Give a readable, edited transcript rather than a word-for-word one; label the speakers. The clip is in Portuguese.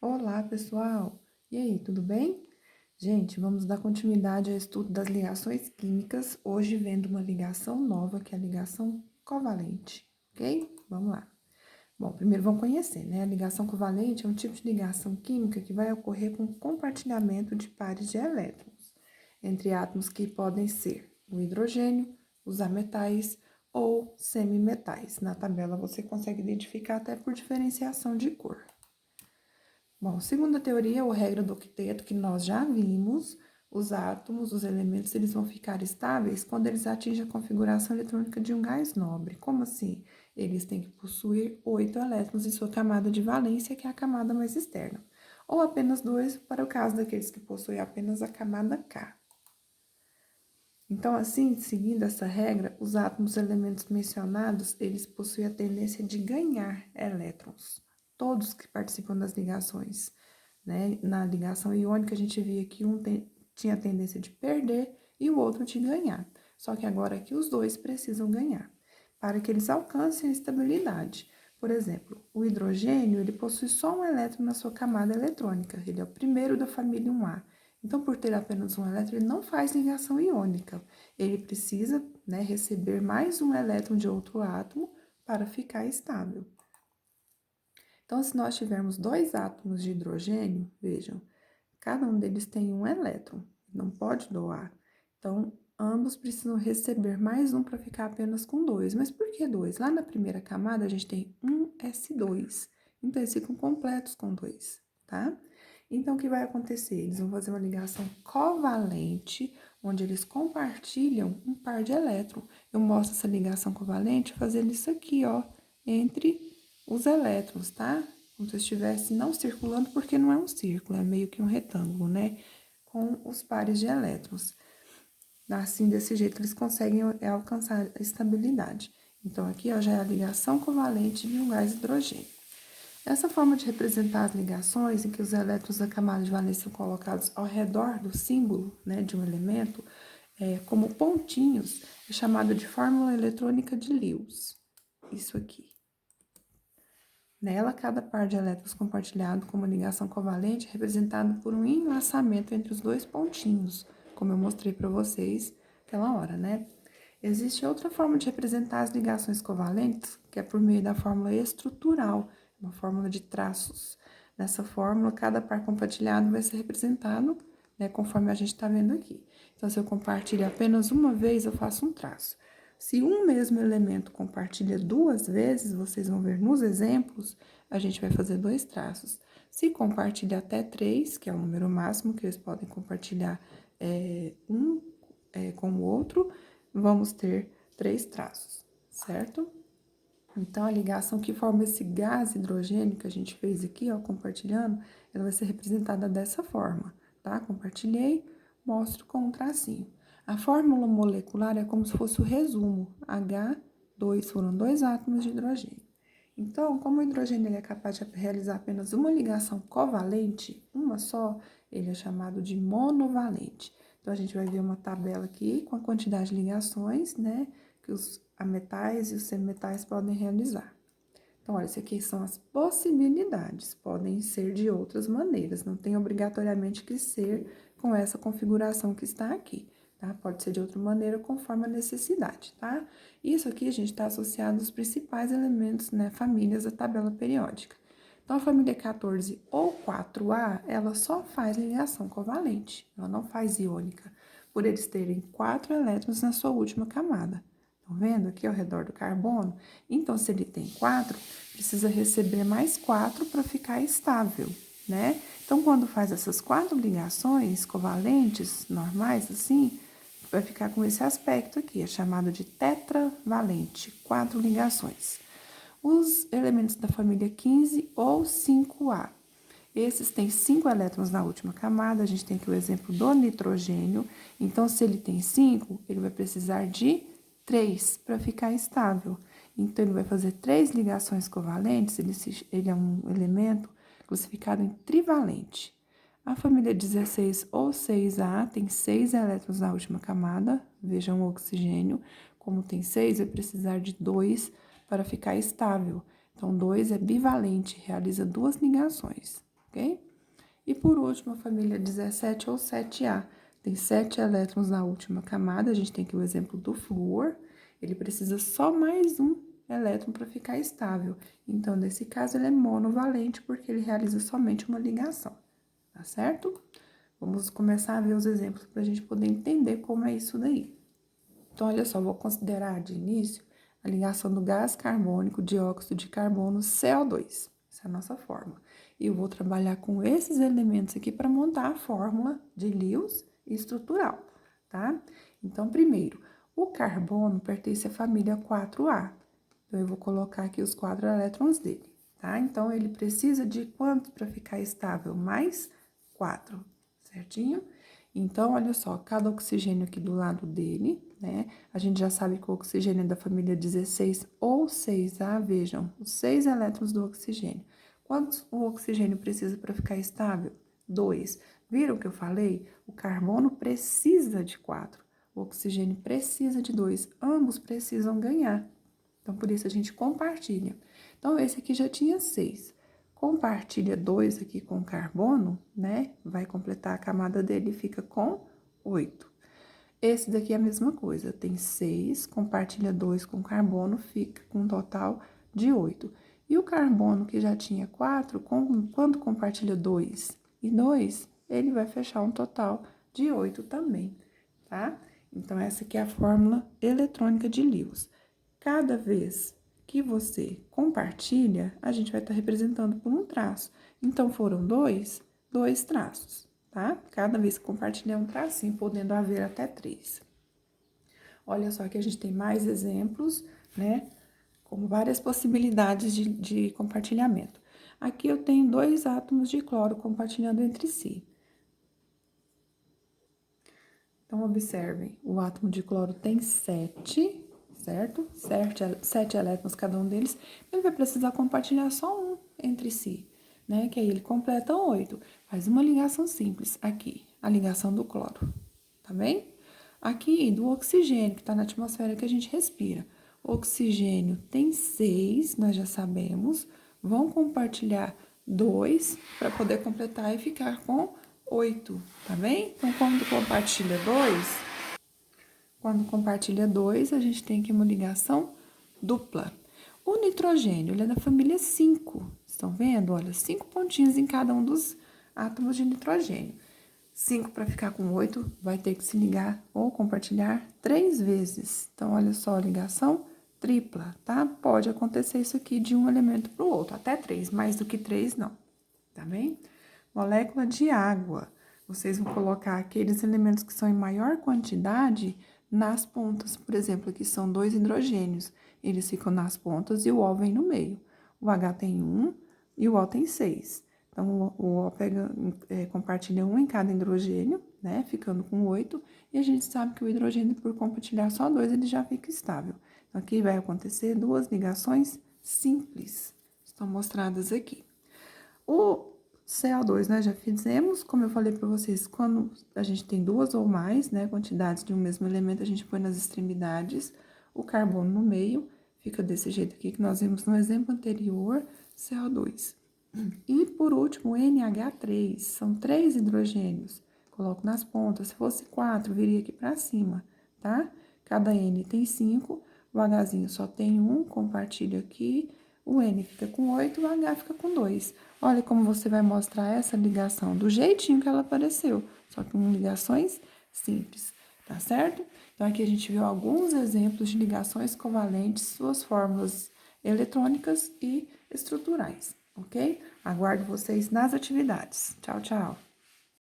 Speaker 1: Olá, pessoal! E aí, tudo bem? Gente, vamos dar continuidade ao estudo das ligações químicas, hoje vendo uma ligação nova, que é a ligação covalente, ok? Vamos lá. Bom, primeiro vamos conhecer, né? A ligação covalente é um tipo de ligação química que vai ocorrer com compartilhamento de pares de elétrons entre átomos que podem ser o hidrogênio, os ametais ou semimetais. Na tabela você consegue identificar até por diferenciação de cor. Bom, segundo a teoria ou regra do octeto que nós já vimos, os átomos, os elementos, eles vão ficar estáveis quando eles atingem a configuração eletrônica de um gás nobre. Como assim? Eles têm que possuir 8 elétrons em sua camada de valência, que é a camada mais externa, ou apenas 2 para o caso daqueles que possuem apenas a camada K. Então, assim, seguindo essa regra, os átomos elementos mencionados, eles possuem a tendência de ganhar elétrons. Todos que participam das ligações, né? Na ligação iônica, a gente via que tinha a tendência de perder e o outro de ganhar. Só que agora aqui os dois precisam ganhar, para que eles alcancem a estabilidade. Por exemplo, o hidrogênio, ele possui só um elétron na sua camada eletrônica, ele é o primeiro da família 1A. Então, por ter apenas um elétron, ele não faz ligação iônica. Ele precisa, né, receber mais um elétron de outro átomo para ficar estável. Então, se nós tivermos dois átomos de hidrogênio, vejam, cada um deles tem um elétron, não pode doar. Então, ambos precisam receber mais um para ficar apenas com dois. Mas por que dois? Lá na primeira camada, a gente tem um S2. Então, eles ficam completos com dois, tá? Então, o que vai acontecer? Eles vão fazer uma ligação covalente, onde eles compartilham um par de elétrons. Eu mostro essa ligação covalente fazendo isso aqui, ó, entre os elétrons, tá? Como se estivesse não circulando, porque não é um círculo, é meio que um retângulo, né? Com os pares de elétrons. Assim, desse jeito, eles conseguem alcançar a estabilidade. Então, aqui, ó, já é a ligação covalente de um gás hidrogênio. Essa forma de representar as ligações, em que os elétrons da camada de valência são colocados ao redor do símbolo, né, de um elemento, como pontinhos, é chamada de fórmula eletrônica de Lewis. Isso aqui. Nela, cada par de elétrons compartilhado com uma ligação covalente é representado por um enlaçamento entre os dois pontinhos, como eu mostrei para vocês aquela hora, né? Existe outra forma de representar as ligações covalentes, que é por meio da fórmula estrutural, uma fórmula de traços. Nessa fórmula, cada par compartilhado vai ser representado, né, conforme a gente está vendo aqui. Então, se eu compartilho apenas uma vez, eu faço um traço. Se um mesmo elemento compartilha duas vezes, vocês vão ver nos exemplos, a gente vai fazer dois traços. Se compartilha até três, que é o número máximo que eles podem compartilhar com o outro, vamos ter três traços, certo? Então, a ligação que forma esse gás hidrogênio que a gente fez aqui, ó, compartilhando, ela vai ser representada dessa forma, tá? Compartilhei, mostro com um tracinho. A fórmula molecular é como se fosse o resumo. H2 foram dois átomos de hidrogênio. Então, como o hidrogênio ele é capaz de realizar apenas uma ligação covalente, uma só, ele é chamado de monovalente. Então, a gente vai ver uma tabela aqui com a quantidade de ligações, né, que os ametais e os semimetais podem realizar. Então, olha, isso aqui são as possibilidades, podem ser de outras maneiras, não tem obrigatoriamente que ser com essa configuração que está aqui, tá? Pode ser de outra maneira, conforme a necessidade, tá? Isso aqui, a gente está associado aos principais elementos, né, famílias da tabela periódica. Então, a família 14 ou 4A, ela só faz ligação covalente, ela não faz iônica, por eles terem 4 elétrons na sua última camada. Estão vendo aqui ao redor do carbono? Então, se ele tem 4, precisa receber mais 4 para ficar estável, né? Então, quando faz essas 4 ligações covalentes, normais, assim, vai ficar com esse aspecto aqui, é chamado de tetravalente, 4 ligações. Os elementos da família 15 ou 5A. Esses têm 5 elétrons na última camada, a gente tem aqui o exemplo do nitrogênio. Então, se ele tem 5, ele vai precisar de 3 para ficar estável. Então, ele vai fazer 3 ligações covalentes, ele é um elemento classificado em trivalente. A família 16 ou 6A tem 6 elétrons na última camada, vejam o oxigênio, como tem 6, vai precisar de 2 para ficar estável. Então, 2 é bivalente, realiza 2 ligações, ok? E por último, a família 17 ou 7A. Tem 7 elétrons na última camada, a gente tem aqui o exemplo do flúor, ele precisa só mais um elétron para ficar estável. Então, nesse caso, ele é monovalente, porque ele realiza somente uma ligação, tá certo? Vamos começar a ver os exemplos para a gente poder entender como é isso daí. Então, olha só, vou considerar de início a ligação do gás carbônico, dióxido de carbono, CO2. Essa é a nossa fórmula. E eu vou trabalhar com esses elementos aqui para montar a fórmula de Lewis estrutural, tá? Então, primeiro, o carbono pertence à família 4A. Então, eu vou colocar aqui os 4 elétrons dele, tá? Então, ele precisa de quantos para ficar estável? Mais 4, certinho? Então, olha só, cada oxigênio aqui do lado dele, né? A gente já sabe que o oxigênio é da família 16 ou 6A, vejam, os 6 elétrons do oxigênio. Quantos o oxigênio precisa para ficar estável? 2. Viram que eu falei? O carbono precisa de 4, o oxigênio precisa de 2, ambos precisam ganhar. Então, por isso a gente compartilha. Então, esse aqui já tinha 6. Compartilha 2 aqui com carbono, né? Vai completar a camada dele e fica com 8. Esse daqui é a mesma coisa, tem 6, compartilha 2 com carbono, fica com um total de 8. E o carbono que já tinha 4, quando compartilha 2 e 2, ele vai fechar um total de 8 também, tá? Então, essa aqui é a fórmula eletrônica de Lewis. Cada vez que você compartilha, a gente vai estar representando por um traço. Então, foram dois traços, tá? Cada vez que compartilhar um tracinho, podendo haver até 3. Olha só que a gente tem mais exemplos, né? Com várias possibilidades de compartilhamento. Aqui eu tenho 2 átomos de cloro compartilhando entre si. Então, observem, o átomo de cloro tem 7, certo? 7 elétrons cada um deles. Ele vai precisar compartilhar só um entre si, né? Que aí ele completa 8. Faz uma ligação simples aqui, a ligação do cloro, tá bem? Aqui, do oxigênio, que está na atmosfera que a gente respira. O oxigênio tem 6, nós já sabemos. Vão compartilhar 2 para poder completar e ficar com 8, tá bem? Então, quando compartilha 2, a gente tem aqui uma ligação dupla. O nitrogênio, ele é da família 5, estão vendo? Olha, 5 pontinhos em cada um dos átomos de nitrogênio. 5 para ficar com 8, vai ter que se ligar ou compartilhar 3 vezes. Então, olha só a ligação tripla, tá? Pode acontecer isso aqui de um elemento para o outro, até 3, mais do que 3 não, tá bem? Molécula de água. Vocês vão colocar aqueles elementos que são em maior quantidade nas pontas. Por exemplo, aqui são 2 hidrogênios. Eles ficam nas pontas e o O vem no meio. O H tem 1 e o O tem 6. Então, o O compartilha 1 em cada hidrogênio, né? Ficando com 8. E a gente sabe que o hidrogênio, por compartilhar só 2, ele já fica estável. Então, aqui vai acontecer 2 ligações simples. Estão mostradas aqui. O CO2, nós já fizemos, como eu falei para vocês, quando a gente tem 2 ou mais, né, quantidades de um mesmo elemento, a gente põe nas extremidades, o carbono no meio, fica desse jeito aqui que nós vimos no exemplo anterior, CO2. E, por último, o NH3, são 3 hidrogênios, coloco nas pontas, se fosse 4, viria aqui para cima, tá? Cada N tem 5, o Hzinho só tem 1, compartilho aqui, o N fica com 8, o H fica com 2. Olha como você vai mostrar essa ligação do jeitinho que ela apareceu, só que com ligações simples, tá certo? Então, aqui a gente viu alguns exemplos de ligações covalentes, suas fórmulas eletrônicas e estruturais, ok? Aguardo vocês nas atividades. Tchau, tchau!